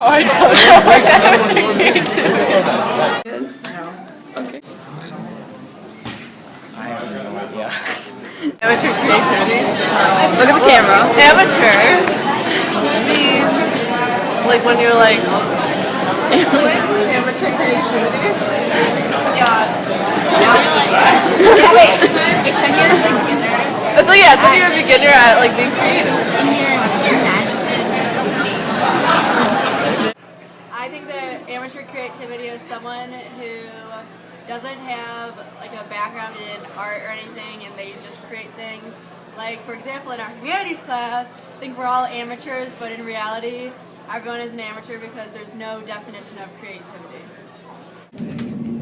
Oh, I don't know what amateur creativity is. I have no idea. Amateur creativity? Look at the camera. Amateur means like when you're like amateur creativity? Yeah, wait. It's when you're a beginner. So yeah, it's when you're a beginner at like being creative. I think that amateur creativity is someone who doesn't have like a background in art or anything and they just create things. Like for example in our humanities class, I think we're all amateurs, but in reality everyone is an amateur because there's no definition of creativity.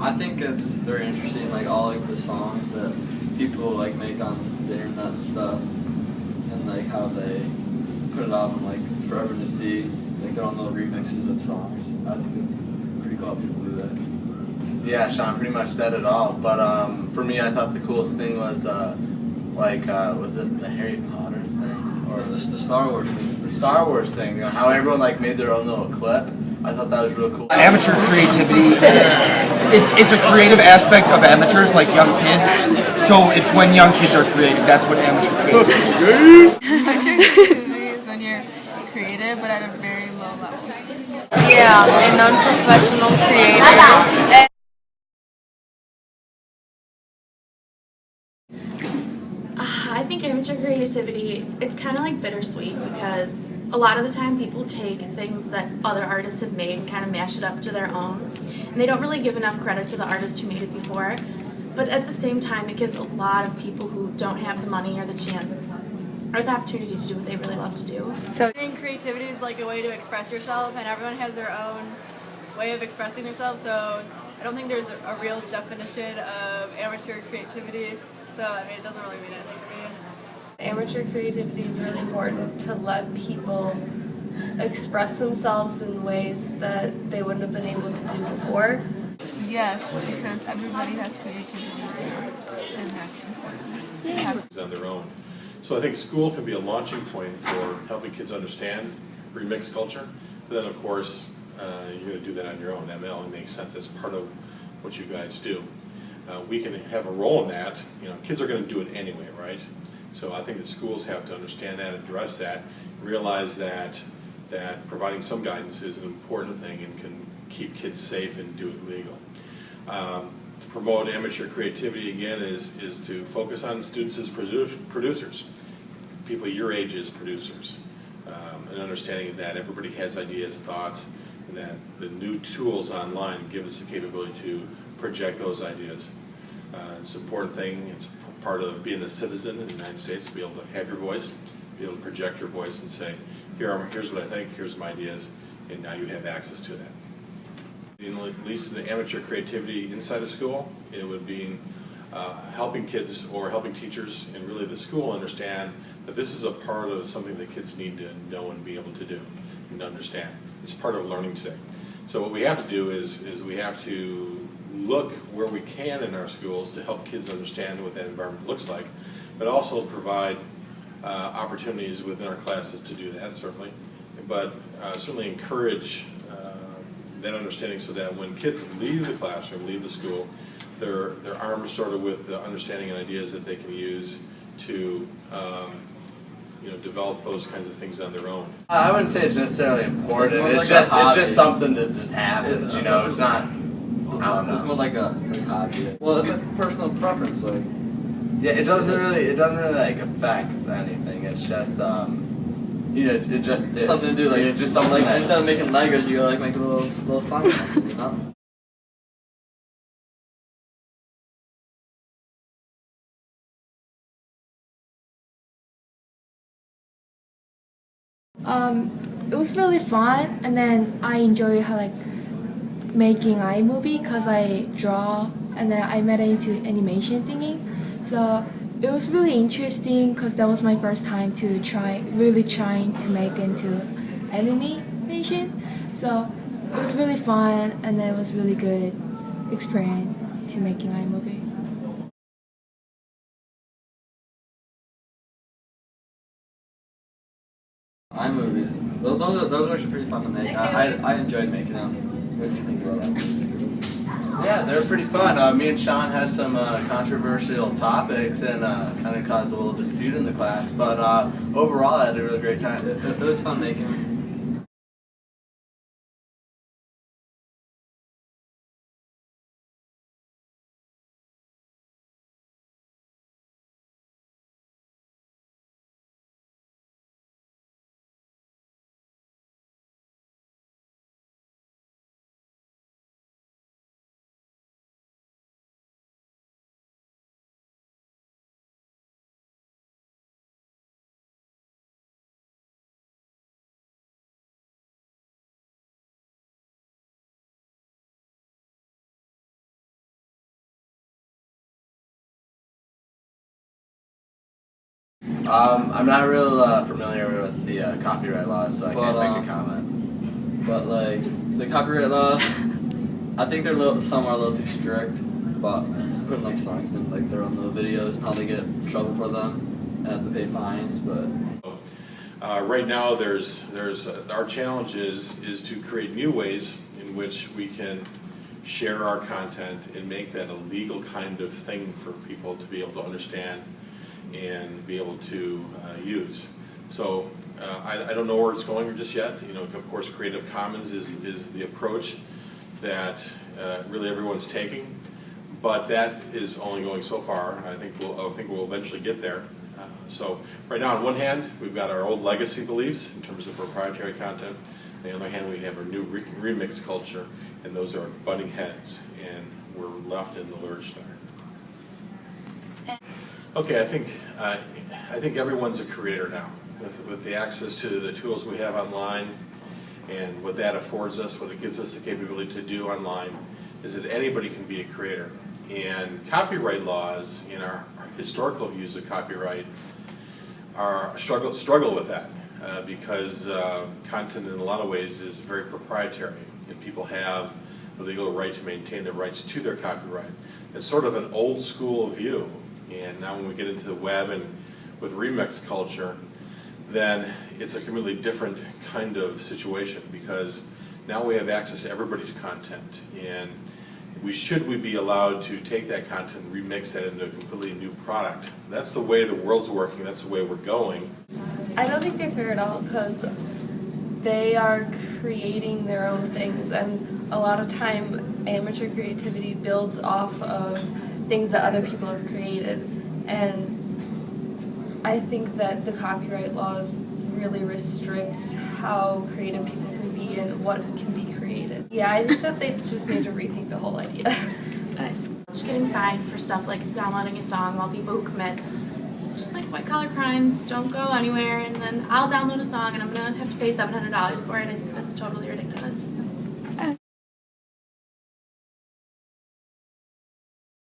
I think it's very interesting, like all like the songs that people like make on the internet and stuff, and like how they put it out and like it's for everyone to see. Like their own little remixes of songs. I think it's pretty cool how people do that. Yeah, Sean pretty much said it all. But for me, I thought the coolest thing was was it the Harry Potter thing or The Star Wars thing. the Star Wars thing? You know, how everyone like made their own little clip. I thought that was real cool. Amateur creativity, it's a creative aspect of amateurs, like young kids. So it's when young kids are creative. That's what amateur creativity is. Amateur creativity is when you're creative, but at a very low level. Yeah, a non-professional creator. I think amateur creativity, it's kind of like bittersweet because a lot of the time people take things that other artists have made and kind of mash it up to their own. And they don't really give enough credit to the artist who made it before. But at the same time, it gives a lot of people who don't have the money or the chance or the opportunity to do what they really love to do. So I think creativity is like a way to express yourself and everyone has their own way of expressing themselves. So I don't think there's a real definition of amateur creativity. So I mean it doesn't really mean anything to me. Amateur creativity is really important to let people express themselves in ways that they wouldn't have been able to do before. Yes, because everybody has creativity, and that's important. On their own. So I think school can be a launching point for helping kids understand remix culture. But then of course, you're going to do that on your own. That only makes sense as part of what you guys do. We can have a role in that. You know, kids are going to do it anyway, right? So I think that schools have to understand that, address that, realize that providing some guidance is an important thing and can keep kids safe and do it legal. To promote amateur creativity again is to focus on students as producers, people your age as producers, and understanding that everybody has ideas, thoughts, and that the new tools online give us the capability to project those ideas. It's an important thing. It's part of being a citizen in the United States to be able to have your voice, be able to project your voice and say, here's what I think, here's my ideas, and now you have access to that. At least in the amateur creativity inside of school, it would be helping kids or helping teachers and really the school understand that this is a part of something that kids need to know and be able to do and understand. It's part of learning today. So what we have to do is we have to look where we can in our schools to help kids understand what that environment looks like, but also provide opportunities within our classes to do that, certainly, but certainly encourage that understanding so that when kids leave the classroom, leave the school, they're armed sort of with understanding and ideas that they can use to develop those kinds of things on their own. I wouldn't say it's necessarily important. It's It's like just something that just happens. You know, it's not. I don't It's know. more like a hobby. Well, it's like personal preference. Like Yeah, it doesn't really like affect anything. It's just it just is. something to do. Like It's just something like that, instead of making Legos, you like make a little song or something. You know. It was really fun, and then I enjoy how making iMovie because I draw, and then I made it into animation thingy. So it was really interesting because that was my first time to really trying to make into animation. So it was really fun, and it was really good experience to making iMovie. iMovies. Those are actually pretty fun to make. I enjoyed making them. What do you think about iMovies? Yeah, they're pretty fun. Me and Sean had some controversial topics and kind of caused a little dispute in the class, but overall I had a really great time. It was fun making them. I'm not real familiar with the copyright laws, so I can't make a comment. But like the copyright laws, I think they're some are a little too strict about putting like songs in like their own little videos and how they get in trouble for them and have to pay fines. But right now, there's our challenge is to create new ways in which we can share our content and make that a legal kind of thing for people to be able to understand and be able to use. So I don't know where it's going just yet. You know, of course, Creative Commons is the approach that really everyone's taking, but that is only going so far. I think we'll eventually get there. So right now, on one hand, we've got our old legacy beliefs in terms of proprietary content. On the other hand, we have our new remix culture, and those are butting heads, and we're left in the lurch there. Okay, I think everyone's a creator now. With the access to the tools we have online and what that affords us, what it gives us the capability to do online, is that anybody can be a creator. And copyright laws, in our historical views of copyright, are struggle with that because content in a lot of ways is very proprietary, and people have the legal right to maintain the rights to their copyright. It's sort of an old school view. And now when we get into the web and with remix culture, then it's a completely different kind of situation because now we have access to everybody's content. And should we be allowed to take that content and remix that into a completely new product? That's the way the world's working, that's the way we're going. I don't think they're fair at all because they are creating their own things, and a lot of time amateur creativity builds off of things that other people have created, and I think that the copyright laws really restrict how creative people can be and what can be created. Yeah, I think that they just need to rethink the whole idea. Just getting fined for stuff like downloading a song while people who commit just like white collar crimes don't go anywhere, and then I'll download a song and I'm gonna have to pay $700 for it. I think that's totally ridiculous.